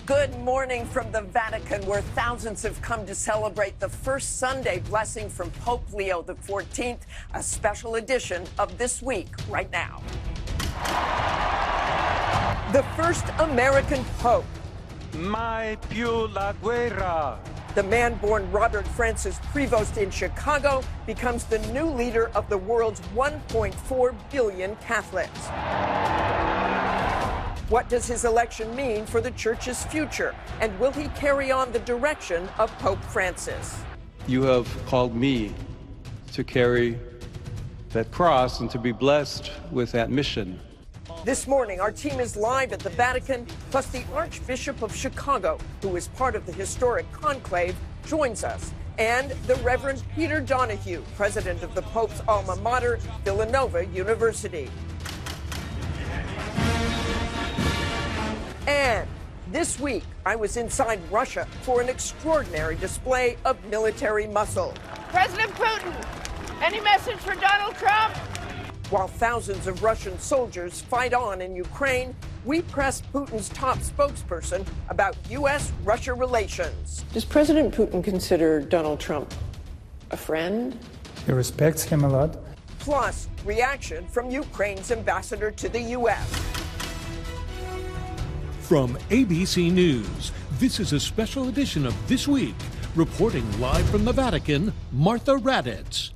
Good morning from the Vatican, where thousands have come to celebrate the first Sunday blessing from Pope Leo XIV, a special edition of This Week right now. The first American Pope. Mai più la guerra. The man born Robert Francis Prevost in Chicago becomes the new leader of the world's 1.4 billion Catholics. What does his election mean for the Church's future? And will he carry on the direction of Pope Francis? You have called me to carry that cross and to be blessed with that mission. This morning, our team is live at the Vatican, plus the Archbishop of Chicago, who is part of the historic conclave, joins us, and the Reverend Peter Donohue, president of the Pope's alma mater, Villanova University. And this week, I was inside Russia for an extraordinary display of military muscle. President Putin, any message for Donald Trump? While thousands of Russian soldiers fight on in Ukraine, we pressed Putin's top spokesperson about U.S.-Russia relations. Does President Putin consider Donald Trump a friend? He respects him a lot. Plus, reaction from Ukraine's ambassador to the U.S. From ABC News, this is a special edition of This Week. Reporting live from the Vatican, Martha Raddatz.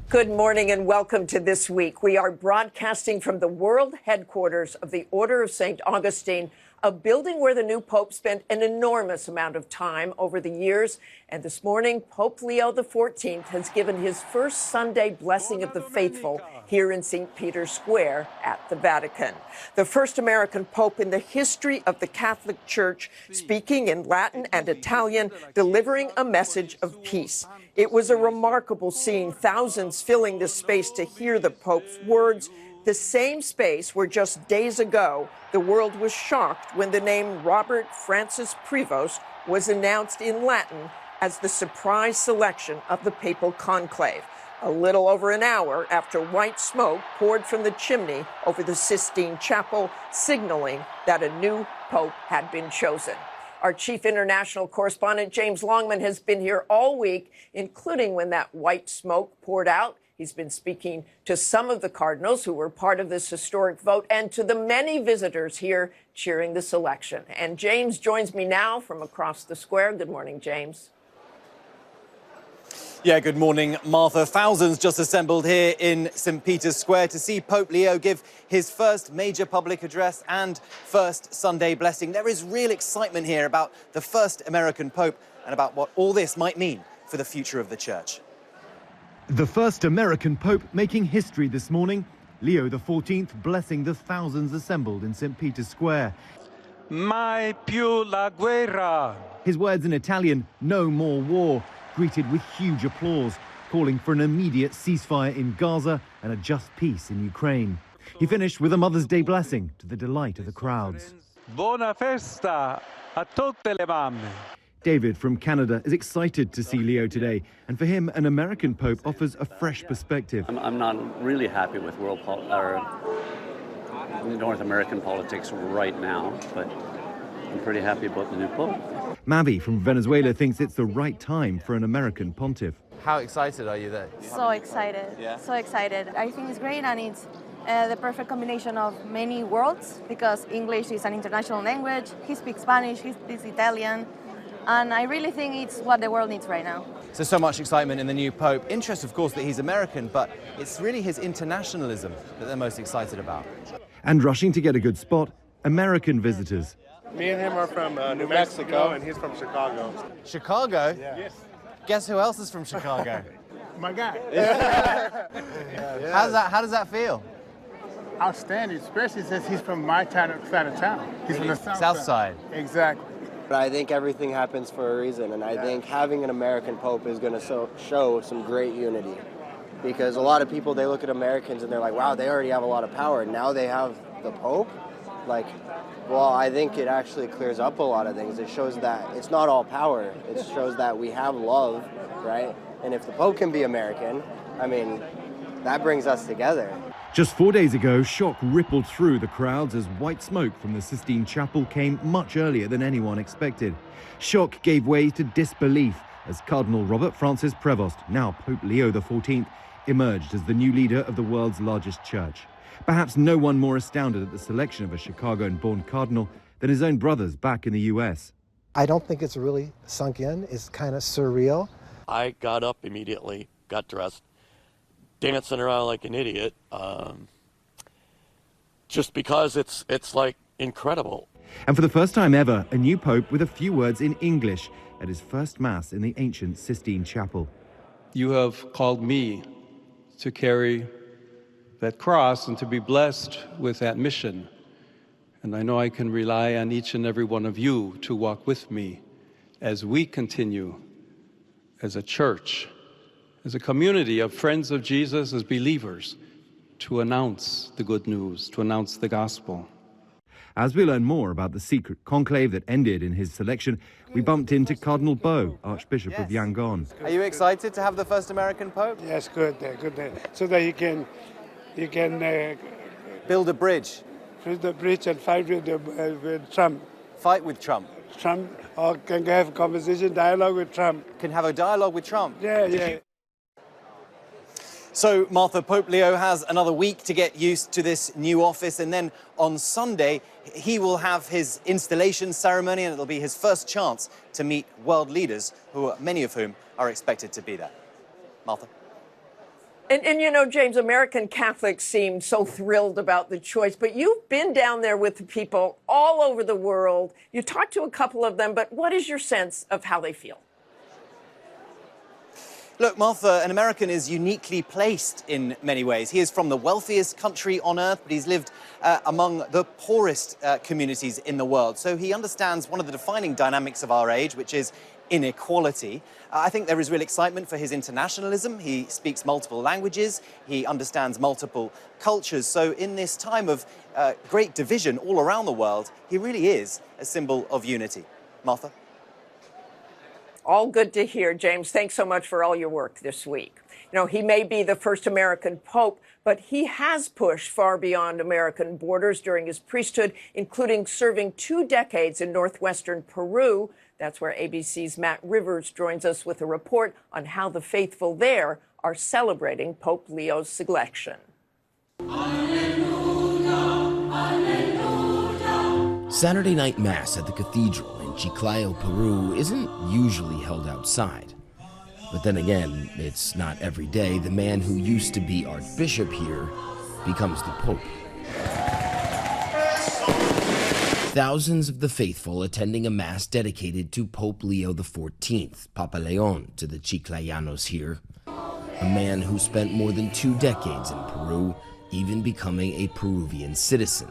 Good morning and welcome to This Week. We are broadcasting from the world headquarters of the Order of St. Augustine, a building where the new Pope spent an enormous amount of time over the years. And this morning, Pope Leo XIV has given his first Sunday blessing of the faithful here in St. Peter's Square at the Vatican. The first American Pope in the history of the Catholic Church, speaking in Latin and Italian, delivering a message of peace. It was a remarkable scene, thousands filling this space to hear the Pope's words, the same space where just days ago the world was shocked when the name Robert Francis Prevost was announced in Latin as the surprise selection of the papal conclave, a little over an hour after white smoke poured from the chimney over the Sistine Chapel, signaling that a new pope had been chosen. Our chief international correspondent, James Longman, has been here all week, including when that white smoke poured out. He's been speaking to some of the cardinals who were part of this historic vote and to the many visitors here cheering this election. And James joins me now from across the square. Good morning, James. Yeah, good morning, Martha. Thousands just assembled here in St. Peter's Square to see Pope Leo give his first major public address and first Sunday blessing. There is real excitement here about the first American Pope and about what all this might mean for the future of the Church. The first American Pope making history this morning, Leo XIV blessing the thousands assembled in St. Peter's Square. Mai più la guerra. His words in Italian, no more war, greeted with huge applause, calling for an immediate ceasefire in Gaza and a just peace in Ukraine. He finished with a Mother's Day blessing to the delight of the crowds. Buona festa a tutte le mamme. David from Canada is excited to see Leo today, and for him, an American Pope offers a fresh perspective. I'm not really happy with North American politics right now, but I'm pretty happy about the new Pope. Mavi from Venezuela thinks it's the right time for an American pontiff. How excited are you there? So excited, so excited. I think it's great, and it's the perfect combination of many worlds, because English is an international language, he speaks Spanish, he speaks Italian, and I really think it's what the world needs right now. So much excitement in the new Pope. Interest, of course, that he's American, but it's really his internationalism that they're most excited about. And rushing to get a good spot, American visitors. Me and him are from New Mexico, and he's from Chicago. Chicago? Yeah. Yes. Guess who else is from Chicago? My guy. How does that feel? Outstanding, especially since he's from my side of town. He's from the South side. Exactly. But I think everything happens for a reason, and I think having an American Pope is going to show some great unity. Because a lot of people, they look at Americans and they're like, wow, they already have a lot of power. Now they have the Pope? Like, well, I think it actually clears up a lot of things. It shows that it's not all power. It shows that we have love, right? And if the Pope can be American, I mean, that brings us together. Just 4 days ago, shock rippled through the crowds as white smoke from the Sistine Chapel came much earlier than anyone expected. Shock gave way to disbelief as Cardinal Robert Francis Prevost, now Pope Leo XIV, emerged as the new leader of the world's largest church. Perhaps no one more astounded at the selection of a Chicagoan-born cardinal than his own brothers back in the US. I don't think it's really sunk in. It's kind of surreal. I got up immediately, got dressed, dancing around like an idiot, just because it's like incredible. And for the first time ever, a new pope with a few words in English at his first mass in the ancient Sistine Chapel. You have called me to carry that cross and to be blessed with that mission. And I know I can rely on each and every one of you to walk with me as we continue as a church, as a community of friends of Jesus, as believers, to announce the good news, to announce the gospel. As we learn more about the secret conclave that ended in his selection, we bumped into Cardinal Bo, Archbishop of Yangon. Are you excited to have the first American Pope? Yes, good, so that you can build a bridge. Build a bridge and fight with Trump. Fight with Trump? Trump, or can have a conversation, dialogue with Trump. Can have a dialogue with Trump? Yeah. So, Martha, Pope Leo has another week to get used to this new office, and then on Sunday, he will have his installation ceremony, and it'll be his first chance to meet world leaders, many of whom are expected to be there. Martha? And you know, James, American Catholics seem so thrilled about the choice, but you've been down there with the people all over the world. You talked to a couple of them, but what is your sense of how they feel? Look, Martha, an American is uniquely placed in many ways. He is from the wealthiest country on earth, but he's lived among the poorest communities in the world. So he understands one of the defining dynamics of our age, which is inequality. I think there is real excitement for his internationalism. He speaks multiple languages. He understands multiple cultures. So in this time of great division all around the world, he really is a symbol of unity. Martha? All good to hear, James. Thanks so much for all your work this week. You know, he may be the first American pope, but he has pushed far beyond American borders during his priesthood, including serving 2 decades in northwestern Peru. That's where ABC's Matt Rivers joins us with a report on how the faithful there are celebrating Pope Leo's selection. Saturday night Mass at the cathedral in Chiclayo, Peru isn't usually held outside. But then again, it's not every day the man who used to be Archbishop here becomes the Pope. Thousands of the faithful attending a Mass dedicated to Pope Leo XIV, Papa Leon to the Chiclayanos here. A man who spent more than 2 decades in Peru, even becoming a Peruvian citizen.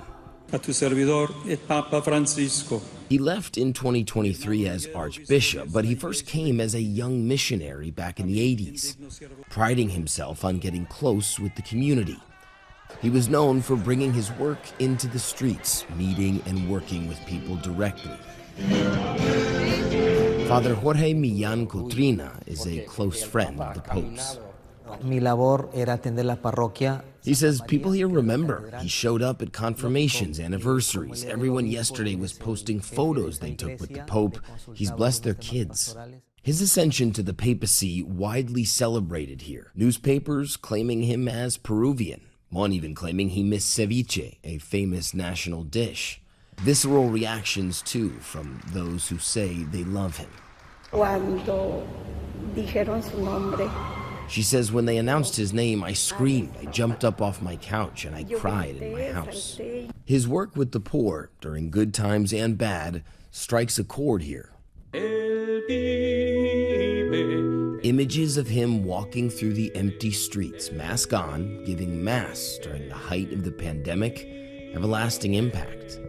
A tu servidor, el Papa Francisco. He left in 2023 as Archbishop, but he first came as a young missionary back in the 80s, priding himself on getting close with the community. He was known for bringing his work into the streets, meeting and working with people directly. Father Jorge Millán Cotrina is a close friend of the Pope's. Mi labor era atender la parroquia. He says people here remember. He showed up at confirmations, anniversaries. Everyone yesterday was posting photos they took with the Pope. He's blessed their kids. His ascension to the papacy widely celebrated here. Newspapers claiming him as Peruvian. One even claiming he missed ceviche, a famous national dish. Visceral reactions, too, from those who say they love him. Cuando dijeron su nombre. She says, when they announced his name, I screamed, I jumped up off my couch, and I cried in my house. His work with the poor, during good times and bad, strikes a chord here. Images of him walking through the empty streets, mask on, giving Mass during the height of the pandemic, have a lasting impact.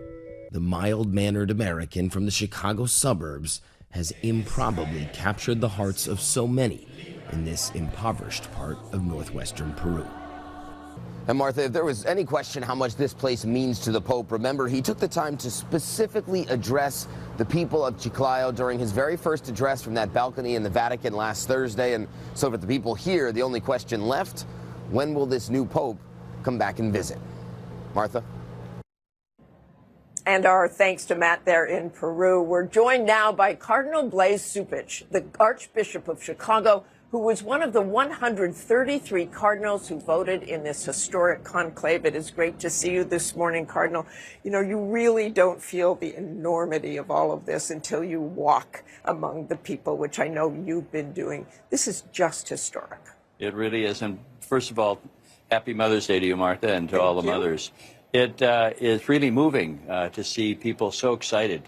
The mild-mannered American from the Chicago suburbs has improbably captured the hearts of so many in this impoverished part of northwestern Peru. And Martha, if there was any question how much this place means to the Pope, remember he took the time to specifically address the people of Chiclayo during his very first address from that balcony in the Vatican last Thursday. And so for the people here, the only question left, when will this new Pope come back and visit. Martha? And our thanks to Matt there in Peru. We're joined now by Cardinal Blase Cupich, the Archbishop of Chicago, who was one of the 133 cardinals who voted in this historic conclave. It is great to see you this morning, Cardinal. You know, you really don't feel the enormity of all of this until you walk among the people, which I know you've been doing. This is just historic. It really is. And first of all, happy Mother's Day to you, Martha, and to all the mothers. It is really moving to see people so excited.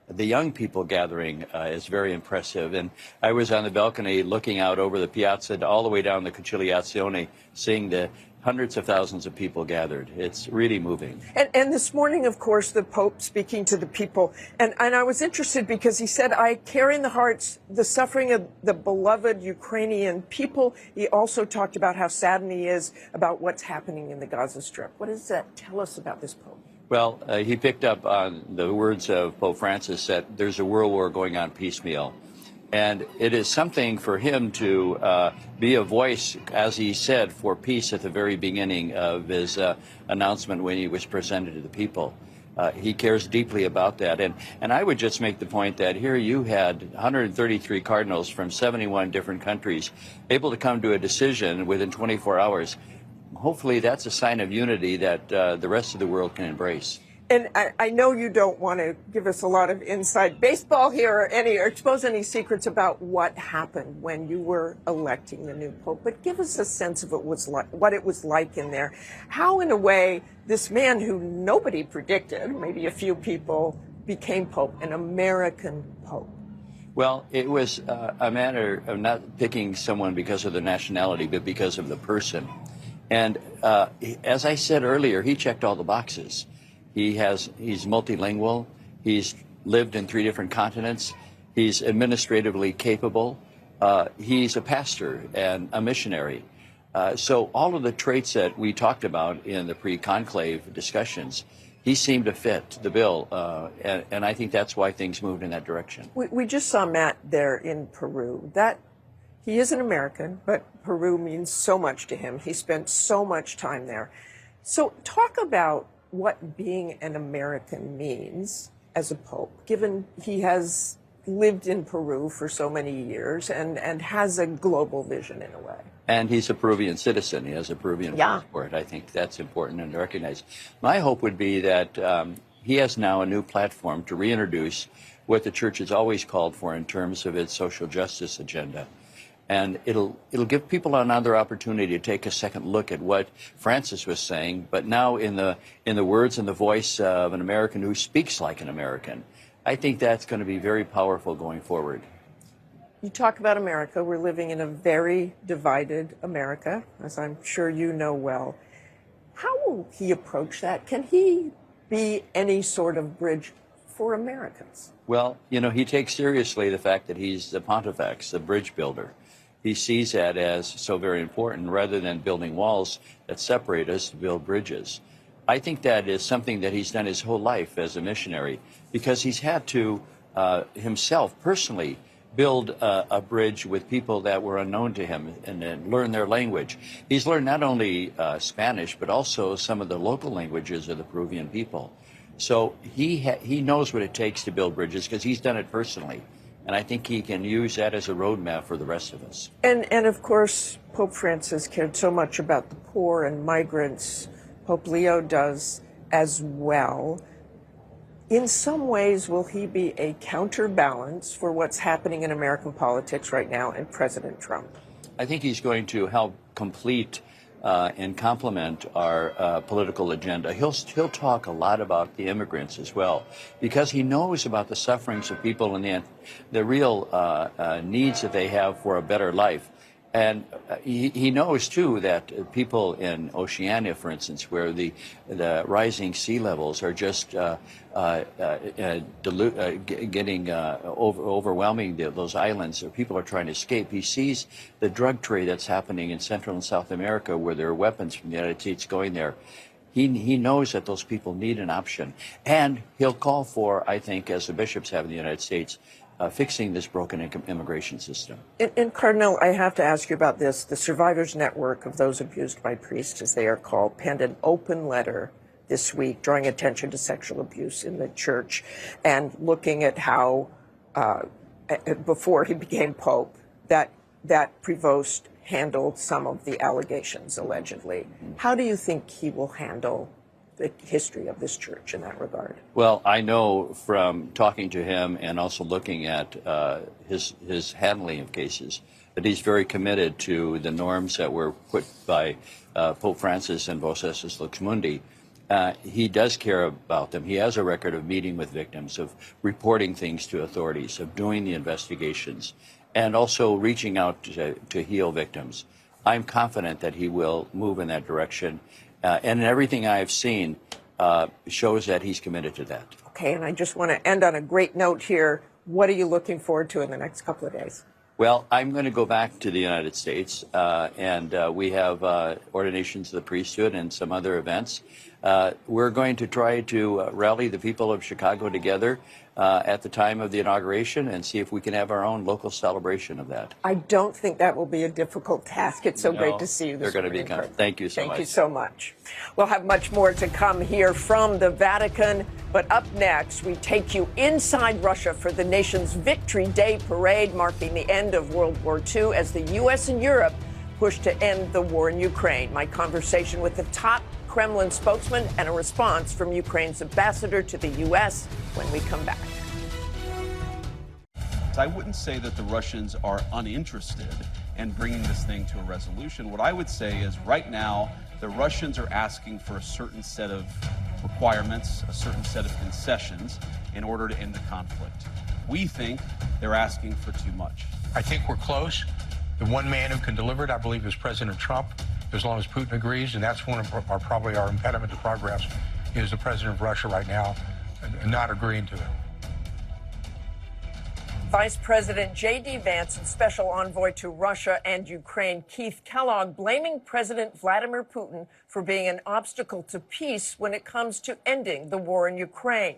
The young people gathering is very impressive. And I was on the balcony looking out over the piazza all the way down the Conciliazione, seeing the hundreds of thousands of people gathered. It's really moving. And this morning, of course, the Pope speaking to the people. And I was interested because he said, I carry in the hearts the suffering of the beloved Ukrainian people. He also talked about how saddened he is about what's happening in the Gaza Strip. What does that tell us about this Pope? Well, he picked up on the words of Pope Francis that there's a world war going on piecemeal. And it is something for him to be a voice, as he said, for peace at the very beginning of his announcement when he was presented to the people. He cares deeply about that. And I would just make the point that here you had 133 cardinals from 71 different countries able to come to a decision within 24 hours. Hopefully that's a sign of unity that the rest of the world can embrace. And I know you don't want to give us a lot of inside baseball here or expose any secrets about what happened when you were electing the new pope, but give us a sense of what it was like in there. How, in a way, this man who nobody predicted, maybe a few people, became pope, an American pope. Well, it was a matter of not picking someone because of the nationality, but because of the person. And as I said earlier, he checked all the boxes. He's multilingual. He's lived in 3 different continents. He's administratively capable. He's a pastor and a missionary. So all of the traits that we talked about in the pre-conclave discussions, he seemed to fit the bill. And I think that's why things moved in that direction. We just saw Matt there in Peru. He is an American, but Peru means so much to him. He spent so much time there. So talk about what being an American means as a pope, given he has lived in Peru for so many years and has a global vision in a way. And he's a Peruvian citizen. He has a Peruvian passport. I think that's important to recognize. My hope would be that he has now a new platform to reintroduce what the Church has always called for in terms of its social justice agenda. And it'll give people another opportunity to take a second look at what Francis was saying, but now in the words and the voice of an American who speaks like an American. I think that's going to be very powerful going forward. You talk about America. We're living in a very divided America, as I'm sure you know well. How will he approach that? Can he be any sort of bridge for Americans? Well, you know, he takes seriously the fact that he's the pontifex, the bridge builder. He sees that as so very important, rather than building walls that separate us, to build bridges. I think that is something that he's done his whole life as a missionary, because he's had to himself personally build a bridge with people that were unknown to him and learn their language. He's learned not only Spanish, but also some of the local languages of the Peruvian people. So he knows what it takes to build bridges because he's done it personally. And I think he can use that as a roadmap for the rest of us. And of course, Pope Francis cared so much about the poor and migrants. Pope Leo does as well. In some ways, will he be a counterbalance for what's happening in American politics right now and President Trump? I think he's going to help complete and complement our political agenda. He'll talk a lot about the immigrants as well, because he knows about the sufferings of people and the real needs that they have for a better life. And he knows, too, that people in Oceania, for instance, where the rising sea levels are just overwhelming those islands, where people are trying to escape. He sees the drug trade that's happening in Central and South America, where there are weapons from the United States going there. He knows that those people need an option. And he'll call for, I think, as the bishops have in the United States, fixing this broken immigration system. And Cardinal, I have to ask you about this. The Survivors Network of those abused by priests, as they are called, penned an open letter this week drawing attention to sexual abuse in the church and looking at how, before he became Pope, that Prevost handled some of the allegations, allegedly. How do you think he will handle the history of this church in that regard? Well, I know from talking to him and also looking at his handling of cases that he's very committed to the norms that were put by Pope Francis and Vos Estis Lux Mundi. He does care about them. He has a record of meeting with victims, of reporting things to authorities, of doing the investigations, and also reaching out to heal victims. I'm confident that he will move in that direction. And everything I've seen shows that he's committed to that. Okay, and I just want to end on a great note here. What are you looking forward to in the next couple of days? Well, I'm going to go back to the United States, and we have ordinations of the priesthood and some other events. We're going to try to rally the people of Chicago together at the time of the inauguration and see if we can have our own local celebration of that. I don't think that will be a difficult task. It's so great to see you this morning. They're going to be coming. Thank you so much. Thank you so much. We'll have much more to come here from the Vatican. But up next, we take you inside Russia for the nation's Victory Day parade, marking the end of World War II as the U.S. and Europe push to end the war in Ukraine. My conversation with the top Kremlin spokesman and a response from Ukraine's ambassador to the U.S. when we come back. I wouldn't say that the Russians are uninterested in bringing this thing to a resolution. What I would say is right now, the Russians are asking for a certain set of requirements, a certain set of concessions in order to end the conflict. We think they're asking for too much. I think we're close. The one man who can deliver it, I believe, is President Trump, as long as Putin agrees, and that's one of probably our impediment to progress, is the president of Russia right now not agreeing to it. Vice President J.D. Vance and Special Envoy to Russia and Ukraine Keith Kellogg blaming President Vladimir Putin for being an obstacle to peace when it comes to ending the war in Ukraine.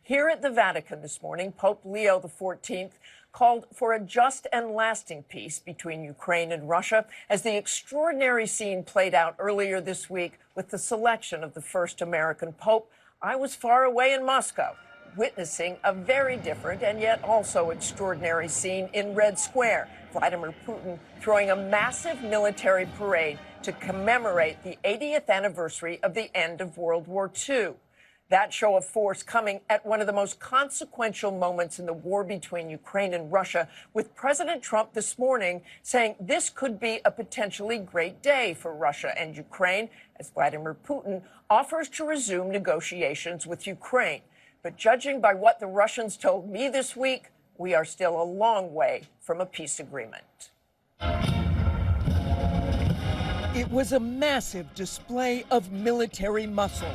Here at the Vatican this morning, Pope Leo XIV called for a just and lasting peace between Ukraine and Russia as the extraordinary scene played out earlier this week with the selection of the first American Pope. I was far away in Moscow, witnessing a very different and yet also extraordinary scene in Red Square. Vladimir Putin throwing a massive military parade to commemorate the 80th anniversary of the end of World War II. That show of force coming at one of the most consequential moments in the war between Ukraine and Russia, with President Trump this morning saying this could be a potentially great day for Russia and Ukraine as Vladimir Putin offers to resume negotiations with Ukraine. But judging by what the Russians told me this week, we are still a long way from a peace agreement. It was a massive display of military muscle.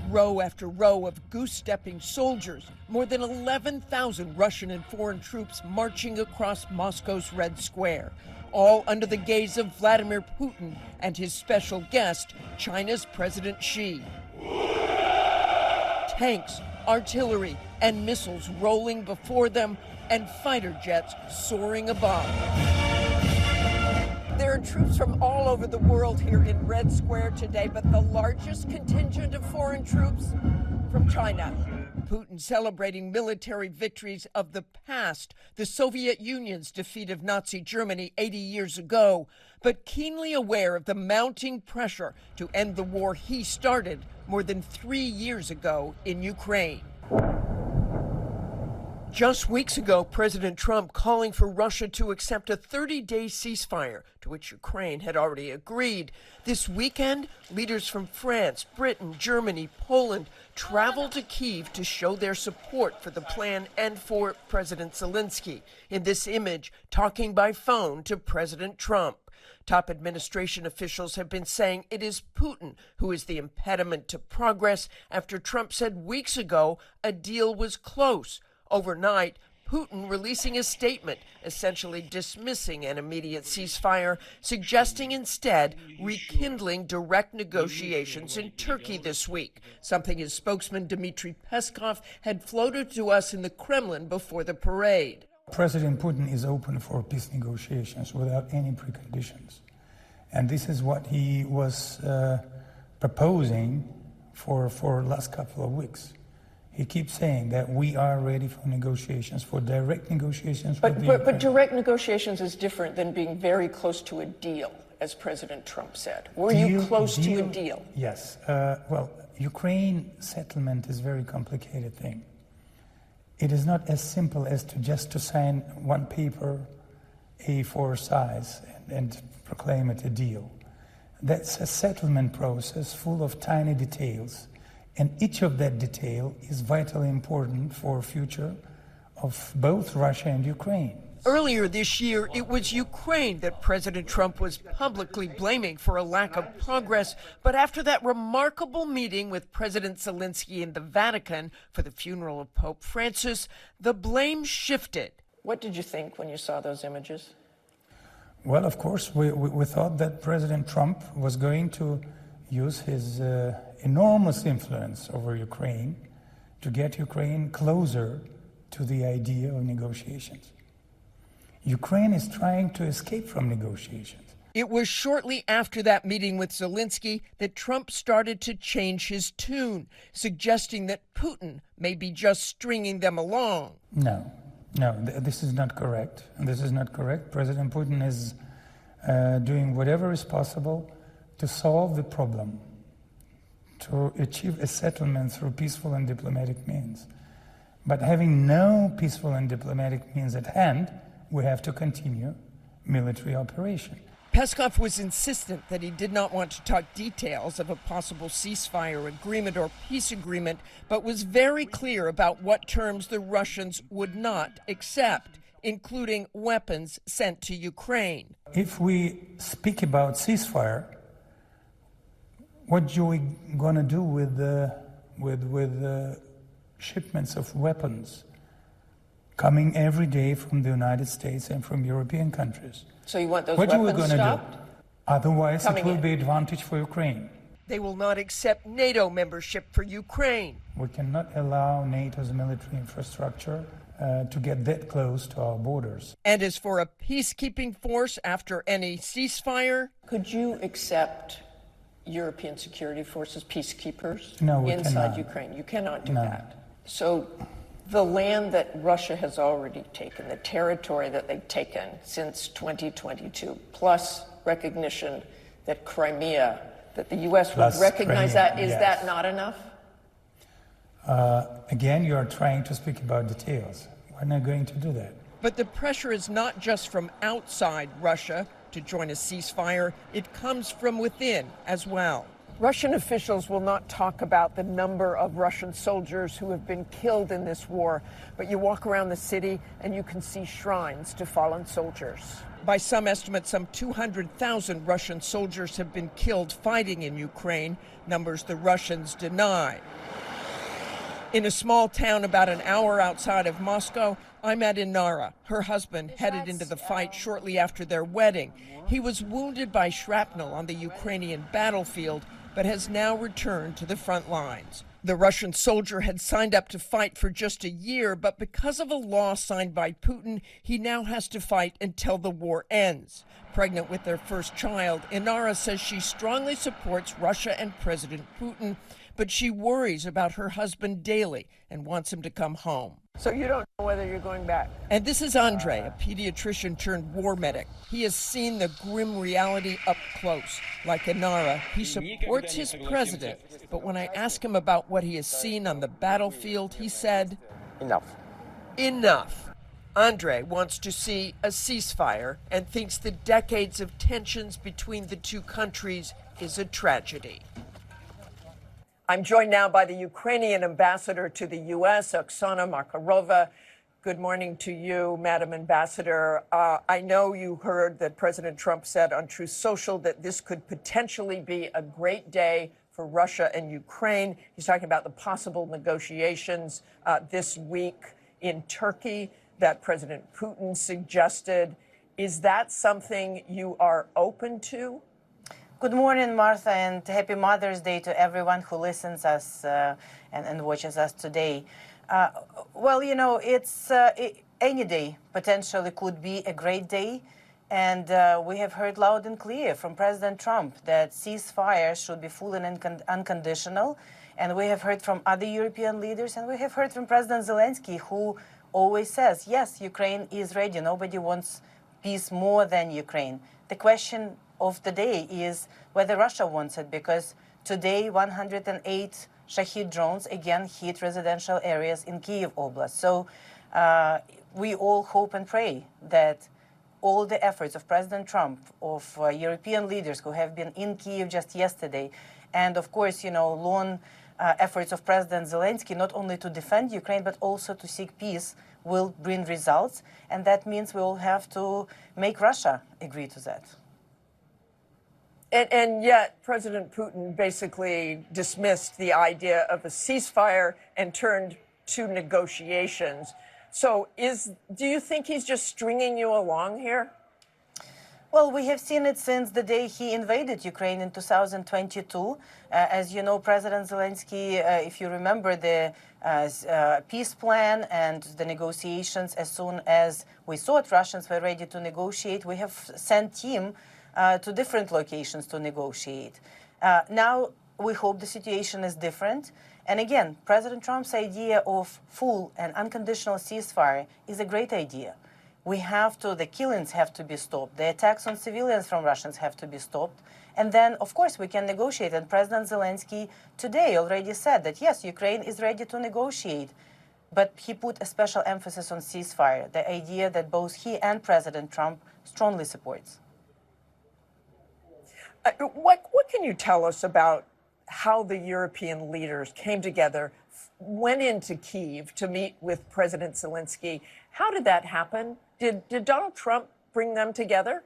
Row after row of goose-stepping soldiers, more than 11,000 Russian and foreign troops marching across Moscow's Red Square, all under the gaze of Vladimir Putin and his special guest, China's President Xi. Tanks, artillery, and missiles rolling before them, and fighter jets soaring above. There are troops from all over the world here in Red Square today, but the largest contingent of foreign troops from China. Putin celebrating military victories of the past, the Soviet Union's defeat of Nazi Germany 80 years ago, but keenly aware of the mounting pressure to end the war he started more than 3 years ago in Ukraine. Just weeks ago, President Trump calling for Russia to accept a 30-day ceasefire, to which Ukraine had already agreed. This weekend, leaders from France, Britain, Germany, Poland traveled to Kyiv to show their support for the plan and for President Zelensky. In this image, talking by phone to President Trump. Top administration officials have been saying it is Putin who is the impediment to progress after Trump said weeks ago a deal was close. Overnight, Putin releasing a statement essentially dismissing an immediate ceasefire, suggesting instead rekindling direct negotiations in Turkey this week, something his spokesman Dmitry Peskov had floated to us in the Kremlin before the parade. President Putin is open for peace negotiations without any preconditions. And this is what he was proposing for last couple of weeks. He keeps saying that we are ready for negotiations, for direct negotiations. But direct negotiations is different than being very close to a deal, as President Trump said. Were you close to a deal? Yes. Well, Ukraine settlement is a very complicated thing. It is not as simple as to sign one paper, A4 size, and proclaim it a deal. That's a settlement process full of tiny details. And each of that detail is vitally important for the future of both Russia and Ukraine. Earlier this year, it was Ukraine that President Trump was publicly blaming for a lack of progress. But after that remarkable meeting with President Zelensky in the Vatican for the funeral of Pope Francis, the blame shifted. What did you think when you saw those images? Well, of course, we thought that President Trump was going to use his enormous influence over Ukraine to get Ukraine closer to the idea of negotiations. Ukraine is trying to escape from negotiations. It was shortly after that meeting with Zelensky that Trump started to change his tune, suggesting that Putin may be just stringing them along. No, this is not correct. This is not correct. President Putin is doing whatever is possible to solve the problem, to achieve a settlement through peaceful and diplomatic means. But having no peaceful and diplomatic means at hand, we have to continue military operation. Peskov was insistent that he did not want to talk details of a possible ceasefire agreement or peace agreement, but was very clear about what terms the Russians would not accept, including weapons sent to Ukraine. If we speak about ceasefire, what are we going to do with the shipments of weapons coming every day from the United States and from European countries? So you want those weapons stopped? What are we going to do? Otherwise, it will be advantage for Ukraine. They will not accept NATO membership for Ukraine. We cannot allow NATO's military infrastructure to get that close to our borders. And as for a peacekeeping force after any ceasefire? Could you accept European security forces, peacekeepers, inside Ukraine? You cannot do that. So the land that Russia has already taken, the territory that they've taken since 2022, plus recognition that Crimea, that the U.S. would recognize that, is that not enough? Again, you are trying to speak about details. We're not going to do that. But the pressure is not just from outside Russia to join a ceasefire. It comes from within as well. Russian officials will not talk about the number of Russian soldiers who have been killed in this war, but you walk around the city and you can see shrines to fallen soldiers. By some estimates, some 200,000 Russian soldiers have been killed fighting in Ukraine, numbers the Russians deny. In a small town about an hour outside of Moscow, I met Inara. Her husband headed into the fight shortly after their wedding. He was wounded by shrapnel on the Ukrainian battlefield, but has now returned to the front lines. The Russian soldier had signed up to fight for just a year, but because of a law signed by Putin, he now has to fight until the war ends. Pregnant with their first child, Inara says she strongly supports Russia and President Putin, but she worries about her husband daily and wants him to come home. So you don't know whether you're going back? And this is Andre, a pediatrician turned war medic. He has seen the grim reality up close. Like Inara, he supports his president, but when I ask him about what he has seen on the battlefield, he said, Enough. Andre wants to see a ceasefire and thinks the decades of tensions between the two countries is a tragedy. I'm joined now by the Ukrainian Ambassador to the U.S., Oksana Markarova. Good morning to you, Madam Ambassador. I know you heard that President Trump said on Truth Social that this could potentially be a great day for Russia and Ukraine. He's talking about the possible negotiations this week in Turkey. that President Putin suggested. Is that something you are open to? Good morning, Martha, and happy Mother's Day to everyone who listens us and watches us today. Well, you know, any day potentially could be a great day. And we have heard loud and clear from President Trump that ceasefire should be full and unconditional. And we have heard from other European leaders, and we have heard from President Zelensky, who always says, yes, Ukraine is ready. Nobody wants peace more than Ukraine. The question of the day is whether Russia wants it, because today 108 Shahid drones again hit residential areas in Kyiv Oblast. So we all hope and pray that all the efforts of President Trump, of European leaders who have been in Kyiv just yesterday, and of course, you know, long efforts of President Zelensky, not only to defend Ukraine, but also to seek peace, will bring results. And that means we will have to make Russia agree to that. And yet, President Putin basically dismissed the idea of a ceasefire and turned to negotiations. So do you think he's just stringing you along here? Well, we have seen it since the day he invaded Ukraine in 2022. As you know, President Zelensky, if you remember the peace plan and the negotiations, as soon as we thought Russians were ready to negotiate, we have sent him to different locations to negotiate. Now, we hope the situation is different. And again, President Trump's idea of full and unconditional ceasefire is a great idea. The killings have to be stopped. The attacks on civilians from Russians have to be stopped. And then, of course, we can negotiate. And President Zelensky today already said that, yes, Ukraine is ready to negotiate. But he put a special emphasis on ceasefire, the idea that both he and President Trump strongly supports. What can you tell us about how the European leaders came together, went into Kyiv to meet with President Zelensky? How did that happen? Did Donald Trump bring them together?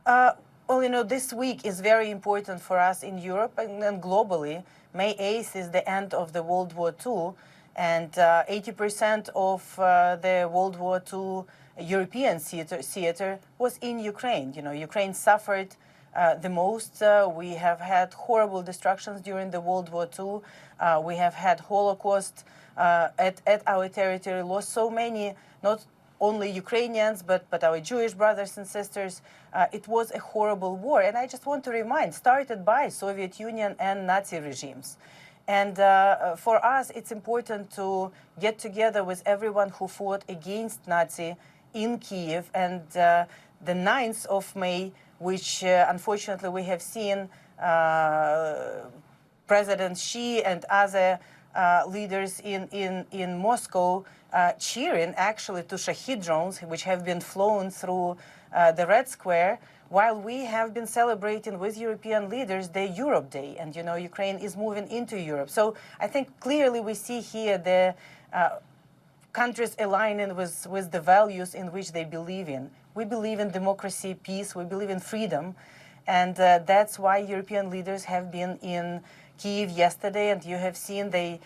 Well, you know, this week is very important for us in Europe and globally. May 8th is the end of the World War II, and 80% of the World War II European theater was in Ukraine. You know, Ukraine suffered the most. We have had horrible destructions during the World War II. We have had Holocaust at our territory, lost so many, not only Ukrainians, but our Jewish brothers and sisters. It was a horrible war. And I just want to remind, started by Soviet Union and Nazi regimes. And for us, it's important to get together with everyone who fought against Nazi in Kyiv. And the 9th of May, which unfortunately we have seen President Xi and other leaders in Moscow cheering actually to Shahid drones, which have been flown through the Red Square, while we have been celebrating with European leaders the Europe Day. And, you know, Ukraine is moving into Europe. So I think clearly we see here the countries aligning with the values in which they believe in. We believe in democracy, peace, we believe in freedom. And that's why European leaders have been in Kyiv yesterday, and you have seen they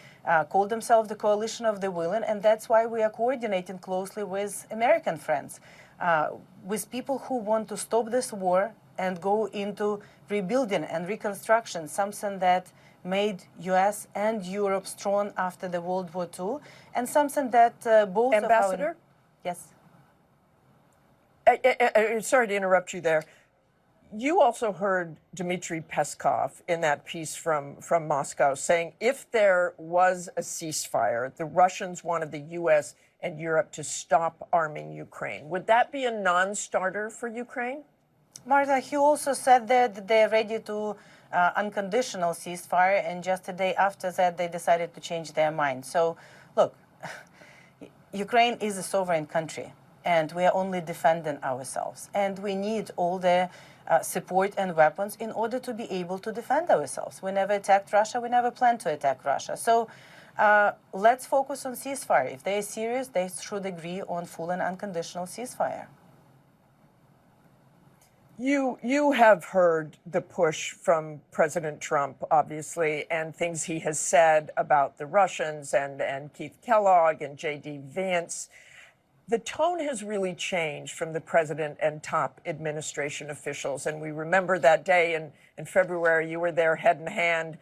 called themselves the Coalition of the Willing, and that's why we are coordinating closely with American friends, with people who want to stop this war and go into rebuilding and reconstruction, something that made U.S. and Europe strong after the World War II, and something that both Ambassador? Yes. Sorry to interrupt you there. You also heard Dmitry Peskov in that piece from Moscow saying if there was a ceasefire, the Russians wanted the U.S. and Europe to stop arming Ukraine. Would that be a non-starter for Ukraine? Martha, he also said that they're ready to unconditional ceasefire, and just a day after that, they decided to change their mind. So, look, Ukraine is a sovereign country, and we are only defending ourselves. And we need all the support and weapons in order to be able to defend ourselves. We never attacked Russia. We never planned to attack Russia. So let's focus on ceasefire. If they are serious, they should agree on full and unconditional ceasefire. You have heard the push from President Trump, obviously, and things he has said about the Russians and Keith Kellogg and J.D. Vance. the tone has really changed from the president and top administration officials. And we remember that day in February, you were there head in hand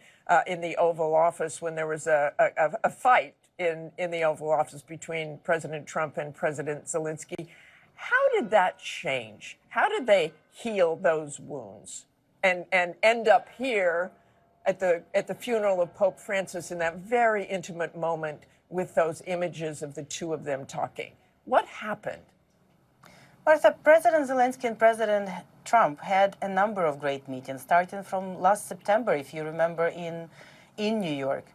in the Oval Office when there was a fight in the Oval Office between President Trump and President Zelensky. How did that change? How did they heal those wounds and end up here at the funeral of Pope Francis in that very intimate moment with those images of the two of them talking? What happened? Martha, President Zelensky and President Trump had a number of great meetings, starting from last September, if you remember, in New York.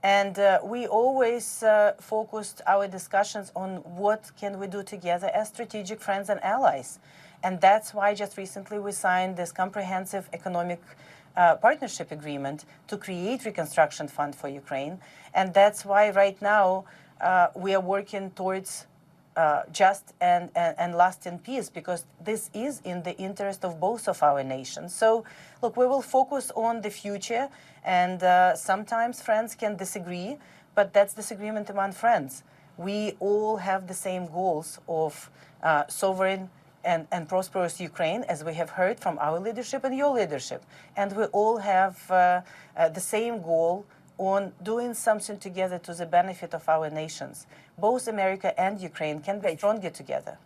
And we always focused our discussions on what can we do together as strategic friends and allies. And that's why just recently we signed this comprehensive economic partnership agreement to create reconstruction fund for Ukraine. And that's why right now we are working towards just and lasting peace, because this is in the interest of both of our nations. So, look, we will focus on the future, and sometimes friends can disagree, but that's disagreement among friends. We all have the same goals of sovereign and prosperous Ukraine, as we have heard from our leadership and your leadership. And we all have the same goal on doing something together to the benefit of our nations. Both America and Ukraine can be stronger together.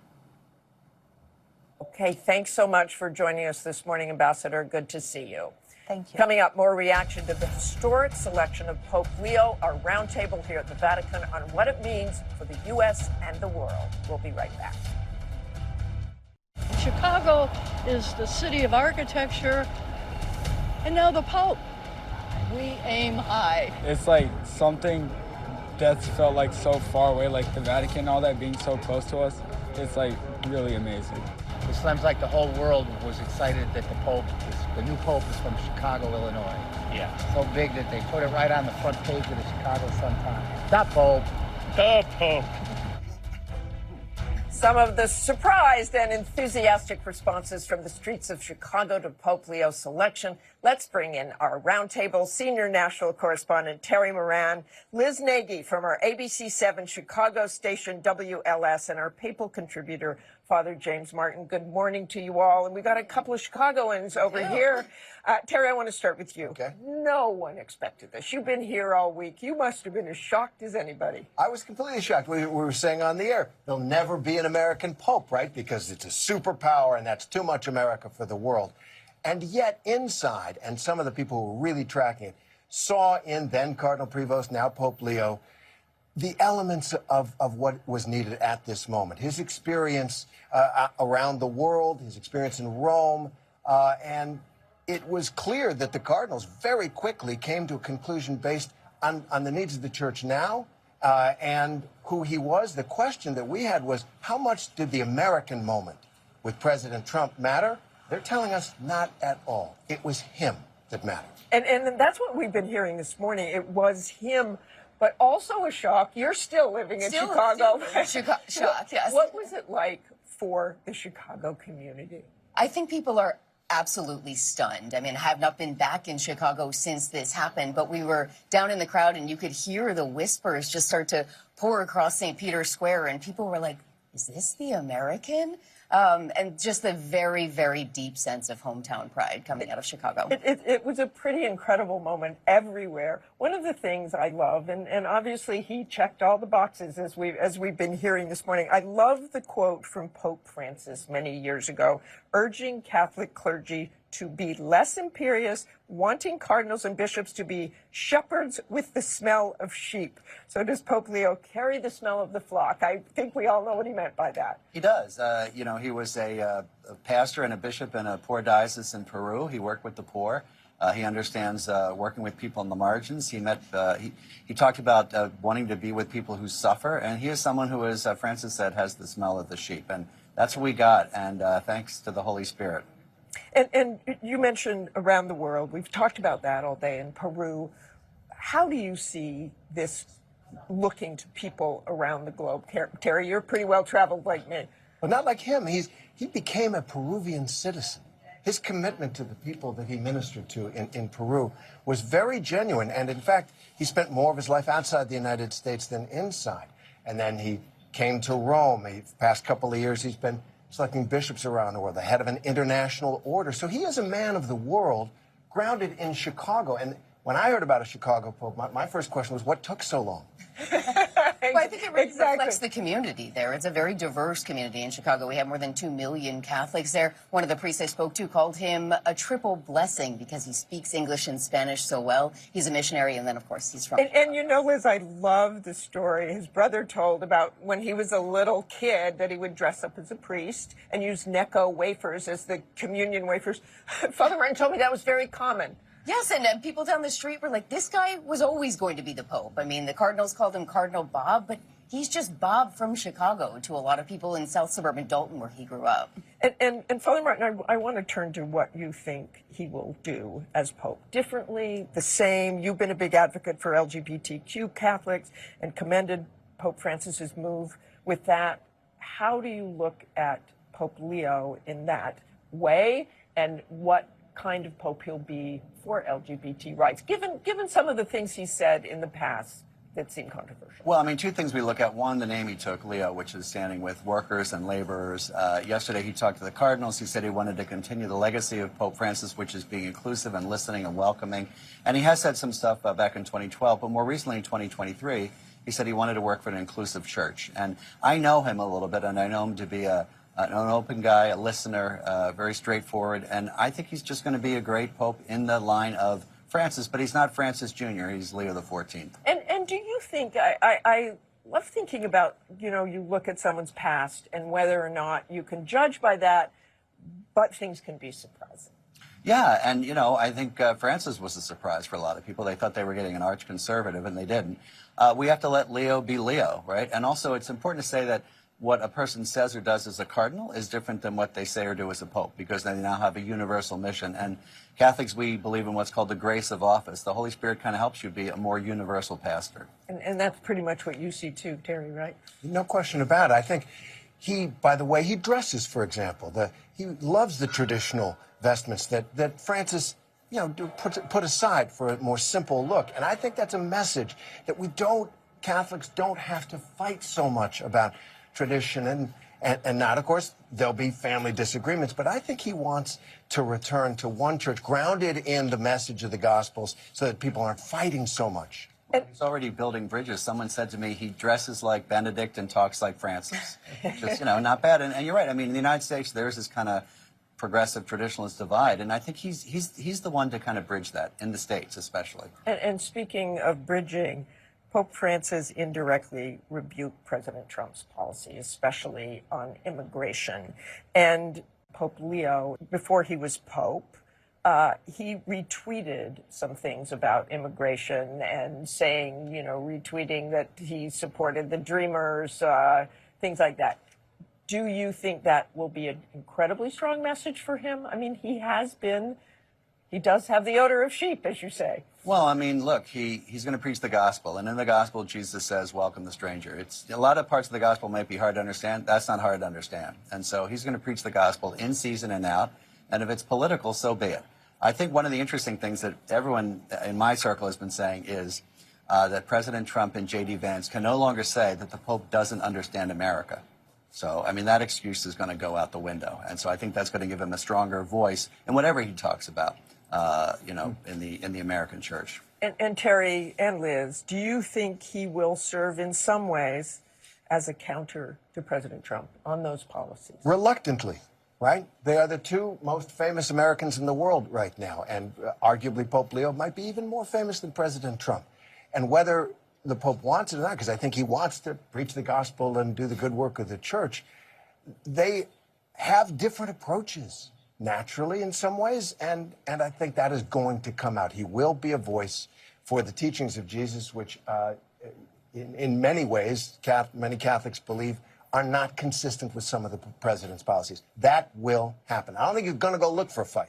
Okay, thanks so much for joining us this morning, Ambassador. Good to see you. Thank you. Coming up, more reaction to the historic selection of Pope Leo, our roundtable here at the Vatican on what it means for the U.S. and the world. We'll be right back. Chicago is the city of architecture, and now the Pope. We aim high. It's like something that's felt like so far away, like the Vatican, all that being so close to us. It's like really amazing. It seems like the whole world was excited that the new Pope is from Chicago, Illinois. Yeah. So big that they put it right on the front page of the Chicago Sun-Times. The Pope. The Pope. Some of the surprised and enthusiastic responses from the streets of Chicago to Pope Leo's selection. Let's bring in our roundtable senior national correspondent Terry Moran, Liz Nagy from our ABC7 Chicago station WLS, and our papal contributor, Father James Martin. Good morning to you all. And we got a couple of Chicagoans over here. Terry, I want to start with you. Okay. No one expected this. You've been here all week. You must have been as shocked as anybody. I was completely shocked. We were saying on the air, there'll never be an American Pope, right? Because it's a superpower and that's too much America for the world. And yet inside, and some of the people who were really tracking it, saw in then Cardinal Prevost, now Pope Leo, the elements of what was needed at this moment. His experience around the world, his experience in Rome, and it was clear that the cardinals very quickly came to a conclusion based on the needs of the church now and who he was. The question that we had was, how much did the American moment with President Trump matter? They're telling us not at all. It was him that mattered. And that's what we've been hearing this morning. It was him, but also a shock. You're still living in Chicago. Shocked, yes. What was it like for the Chicago community? I think people are absolutely stunned. I mean, I have not been back in Chicago since this happened, but we were down in the crowd and you could hear the whispers just start to pour across St. Peter's Square, and people were like, is this the American? And just a very, very deep sense of hometown pride coming out of Chicago. It was a pretty incredible moment everywhere. One of the things I love, and obviously he checked all the boxes as we've been hearing this morning. I love the quote from Pope Francis many years ago, urging Catholic clergy to be less imperious, wanting cardinals and bishops to be shepherds with the smell of sheep. So does Pope Leo carry the smell of the flock? I think we all know what he meant by that. He does. You know, he was a pastor and a bishop in a poor diocese in Peru. He worked with the poor. He understands working with people on the margins. He talked about wanting to be with people who suffer, and he is someone who, as Francis said, has the smell of the sheep. And that's what we got, and thanks to the Holy Spirit. And you mentioned around the world. We've talked about that all day in Peru. How do you see this looking to people around the globe? Terry, you're pretty well traveled like me. Well, not like him. He became a Peruvian citizen. His commitment to the people that he ministered to in Peru was very genuine. And in fact, he spent more of his life outside the United States than inside. And then he came to Rome. The past couple of years, he's been selecting bishops around the world, the head of an international order. So he is a man of the world, grounded in Chicago. And when I heard about a Chicago Pope, my first question was, what took so long? Well, I think it reflects the community there. It's a very diverse community in Chicago. We have more than 2 million Catholics there. One of the priests I spoke to called him a triple blessing because he speaks English and Spanish so well. He's a missionary, and then, of course, he's from... And you know, Liz, I love the story his brother told about when he was a little kid that he would dress up as a priest and use Necco wafers as the communion wafers. Father Martin told me that was very common. Yes, and people down the street were like, this guy was always going to be the Pope. I mean, the Cardinals called him Cardinal Bob, but he's just Bob from Chicago to a lot of people in South Suburban Dalton where he grew up. And Father Martin, I want to turn to what you think he will do as Pope. Differently, the same? You've been a big advocate for LGBTQ Catholics and commended Pope Francis's move with that. How do you look at Pope Leo in that way, and what kind of Pope he'll be for LGBT rights, given some of the things he said in the past that seem controversial? Well, I mean, two things we look at. One, the name he took, Leo, which is standing with workers and laborers. Yesterday, he talked to the cardinals. He said he wanted to continue the legacy of Pope Francis, which is being inclusive and listening and welcoming. And he has said some stuff back in 2012, but more recently in 2023, he said he wanted to work for an inclusive church. And I know him a little bit, and I know him to be an open guy, a listener, very straightforward. And I think he's just going to be a great Pope in the line of Francis, but he's not Francis Jr., he's Leo XIV. And do you think, I love thinking about, you know, you look at someone's past and whether or not you can judge by that, but things can be surprising. Yeah, and, you know, I think Francis was a surprise for a lot of people. They thought they were getting an arch-conservative, and they didn't. We have to let Leo be Leo, right? And also, it's important to say that what a person says or does as a cardinal is different than what they say or do as a pope, because they now have a universal mission. And Catholics, we believe in what's called the grace of office. The Holy Spirit kind of helps you be a more universal pastor. And that's pretty much what you see too, Terry, right? No question about it. I think he, by the way he dresses, for example, he loves the traditional vestments that Francis, you know, put aside for a more simple look. And I think that's a message that Catholics don't have to fight so much about tradition and not, of course, there'll be family disagreements, but I think he wants to return to one church grounded in the message of the Gospels so that people aren't fighting so much. He's already building bridges. Someone said to me he dresses like Benedict and talks like Francis. Just, you know, not bad. And you're right. I mean, in the United States, there's this kind of progressive traditionalist divide, and I think he's the one to kind of bridge that, in the States especially. And speaking of bridging, Pope Francis indirectly rebuked President Trump's policy, especially on immigration. And Pope Leo, before he was Pope, he retweeted some things about immigration and saying, you know, retweeting that he supported the Dreamers, things like that. Do you think that will be an incredibly strong message for him? I mean, he does have the odor of sheep, as you say. Well, I mean, look, he's going to preach the gospel, and in the gospel, Jesus says, welcome the stranger. It's a lot of parts of the gospel might be hard to understand. That's not hard to understand. And so he's going to preach the gospel in season and out, and if it's political, so be it. I think one of the interesting things that everyone in my circle has been saying is that President Trump and J.D. Vance can no longer say that the Pope doesn't understand America. So, I mean, that excuse is going to go out the window. And so I think that's going to give him a stronger voice in whatever he talks about. You know, in the American church. And Terry and Liz, do you think he will serve in some ways as a counter to President Trump on those policies? Reluctantly, right? They are the two most famous Americans in the world right now, and arguably Pope Leo might be even more famous than President Trump. And whether the Pope wants it or not, because I think he wants to preach the gospel and do the good work of the church, they have different approaches. Naturally, in some ways, and I think that is going to come out. He will be a voice for the teachings of Jesus, which in many ways, many Catholics believe are not consistent with some of the president's policies. That will happen. I don't think he's going to go look for a fight,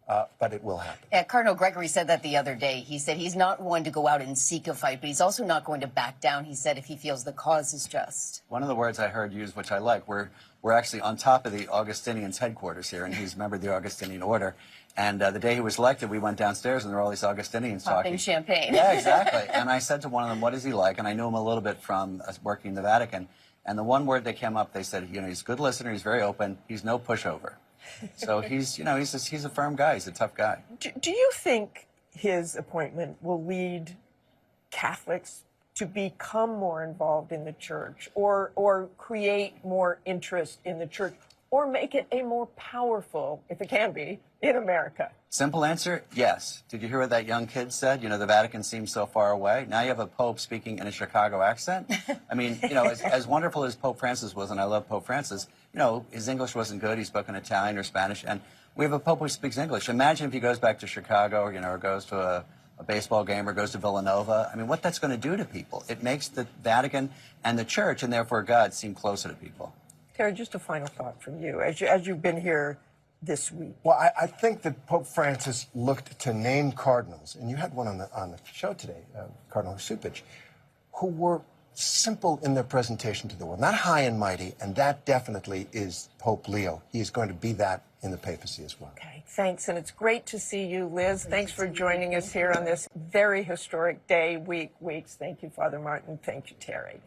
but it will happen. Yeah, Cardinal Gregory said that the other day. He said he's not one to go out and seek a fight, but he's also not going to back down, he said, if he feels the cause is just. One of the words I heard used, which I like, we're actually on top of the Augustinians' headquarters here, and he's a member of the Augustinian order. And the day he was elected, we went downstairs, and there were all these Augustinians talking. Champagne. Yeah, exactly. And I said to one of them, what is he like? And I knew him a little bit from working in the Vatican. And the one word that came up, they said, he's a good listener, he's very open, he's no pushover. So he's a firm guy, he's a tough guy. Do you think his appointment will lead Catholics to become more involved in the church, or create more interest in the church, or make it a more powerful, if it can be, in America? Simple answer, yes. Did you hear what that young kid said? The Vatican seems so far away. Now you have a Pope speaking in a Chicago accent. I mean, as wonderful as Pope Francis was, and I love Pope Francis, his English wasn't good. He spoke in Italian or Spanish, and we have a Pope who speaks English. Imagine if he goes back to Chicago, or goes to a baseball game or goes to Villanova. I mean, what that's going to do to people. It makes the Vatican and the church, and therefore God, seem closer to people. Terry, just a final thought from you, as you've been here this week. Well, I think that Pope Francis looked to name cardinals, and you had one on the show today, Cardinal Cupich, who were simple in their presentation to the world, not high and mighty, and that definitely is Pope Leo. He is going to be that in the papacy as well. Okay, thanks, and it's great to see you, Liz. Thanks for joining us here on this very historic day, weeks. Thank you, Father Martin. Thank you, Terry.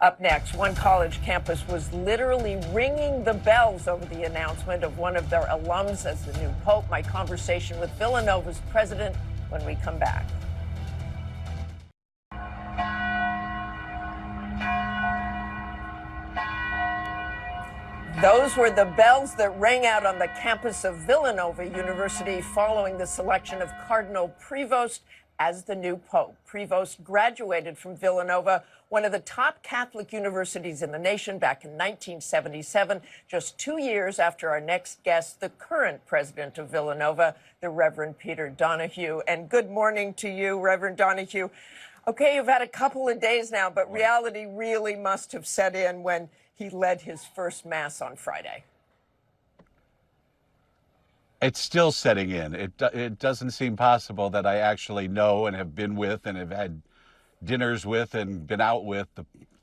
Up next, one college campus was literally ringing the bells over the announcement of one of their alums as the new pope. My conversation with Villanova's president when we come back. Those were the bells that rang out on the campus of Villanova University following the selection of Cardinal Prevost as the new pope. Prevost graduated from Villanova, one of the top Catholic universities in the nation, back in 1977, just 2 years after our next guest, the current president of Villanova, the Reverend Peter Donohue. And good morning to you, Reverend Donohue. Okay, you've had a couple of days now, but reality really must have set in when he led his first Mass on Friday. It's still setting in. It doesn't seem possible that I actually know and have been with and have had dinners with and been out with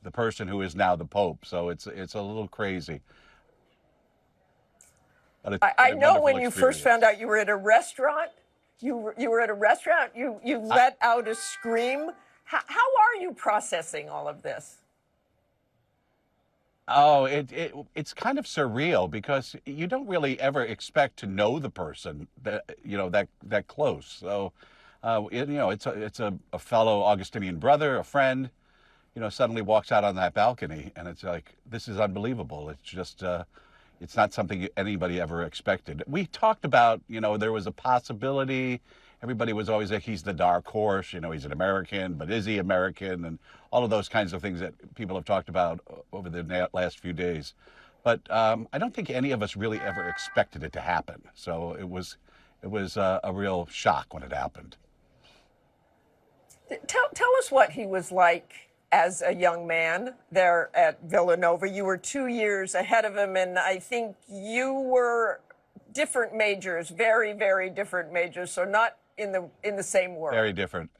the person who is now the Pope. So it's a little crazy. But I know when you first found out you were at a restaurant, you were at a restaurant, you let out a scream. How are you processing all of this? Oh, it's kind of surreal because you don't really ever expect to know the person that close. So, it's a fellow Augustinian brother, a friend, suddenly walks out on that balcony, and it's like, this is unbelievable. It's just, it's not something anybody ever expected. We talked about, there was a possibility. Everybody was always like, he's the dark horse, he's an American, but is he American? And all of those kinds of things that people have talked about over the last few days. But I don't think any of us really ever expected it to happen. So it was a real shock when it happened. Tell us what he was like as a young man there at Villanova. You were 2 years ahead of him, and I think you were different majors, very, very different majors, so not in the same world. Very different.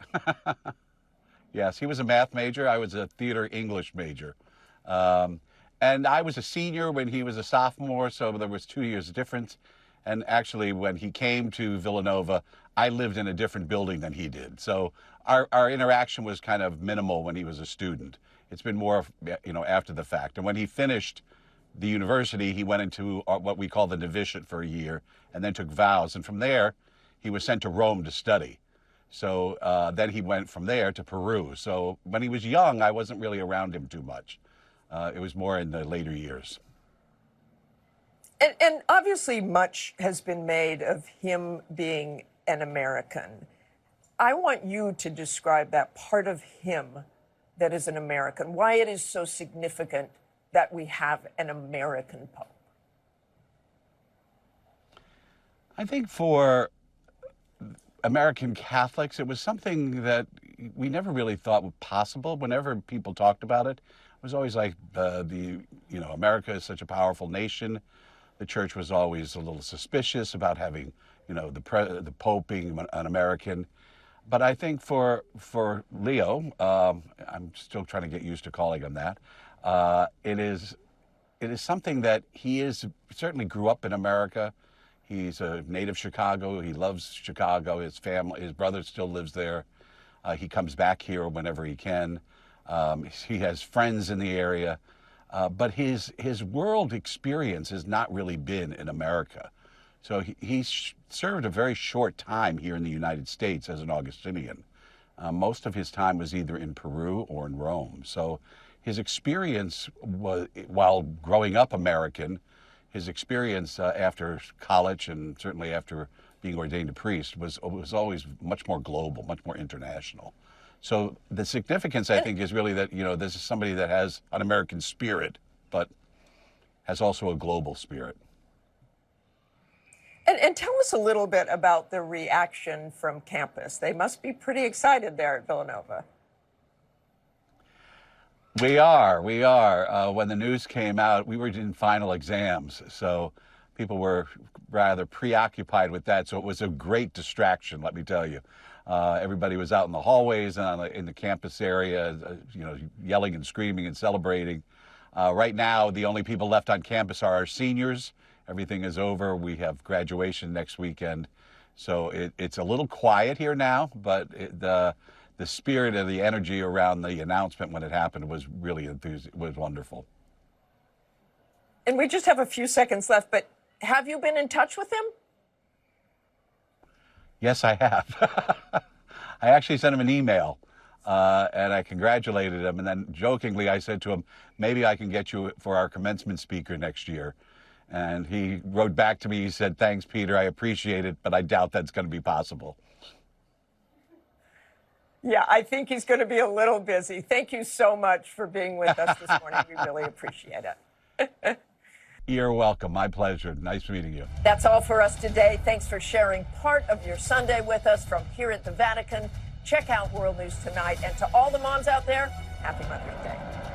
Yes, he was a math major. I was a theater English major. And I was a senior when he was a sophomore, so there was 2 years difference. And actually, when he came to Villanova, I lived in a different building than he did. So our interaction was kind of minimal when he was a student. It's been more, after the fact. And when he finished the university, he went into what we call the novitiate for a year and then took vows. And from there, he was sent to Rome to study. So then he went from there to Peru. So when he was young, I wasn't really around him too much. It was more in the later years. And obviously much has been made of him being an American. I want you to describe that part of him that is an American, why it is so significant that we have an American Pope. I think for American Catholics, it was something that we never really thought was possible. Whenever people talked about it, it was always like America is such a powerful nation. The church was always a little suspicious about having, the Pope being an American. But I think for Leo, I'm still trying to get used to calling him that. It is something that he certainly grew up in America. He's a native Chicago. He loves Chicago. His family, his brother still lives there. He comes back here whenever he can. He has friends in the area. But his world experience has not really been in America. So he served a very short time here in the United States as an Augustinian. Most of his time was either in Peru or in Rome. So his experience was, while growing up American, his experience after college and certainly after being ordained a priest was always much more global, much more international. So the significance, I think, is really that, you know, this is somebody that has an American spirit, but has also a global spirit. And tell us a little bit about the reaction from campus. They must be pretty excited there at Villanova. We are. When the news came out, we were in final exams, so people were rather preoccupied with that. So it was a great distraction, let me tell you. Everybody was out in the hallways and in the campus area, you know, yelling and screaming and celebrating. Right now, the only people left on campus are our seniors. Everything is over. We have graduation next weekend. So it's a little quiet here now, but the spirit and the energy around the announcement when it happened was really was wonderful. And we just have a few seconds left, but have you been in touch with him? Yes, I have. I actually sent him an email, and I congratulated him. And then jokingly, I said to him, maybe I can get you for our commencement speaker next year. And he wrote back to me, he said, thanks, Peter, I appreciate it, but I doubt that's going to be possible. Yeah, I think he's going to be a little busy. Thank you so much for being with us this morning. We really appreciate it. You're welcome. My pleasure. Nice meeting you. That's all for us today. Thanks for sharing part of your Sunday with us from here at the Vatican. Check out World News Tonight. And to all the moms out there, happy Mother's Day.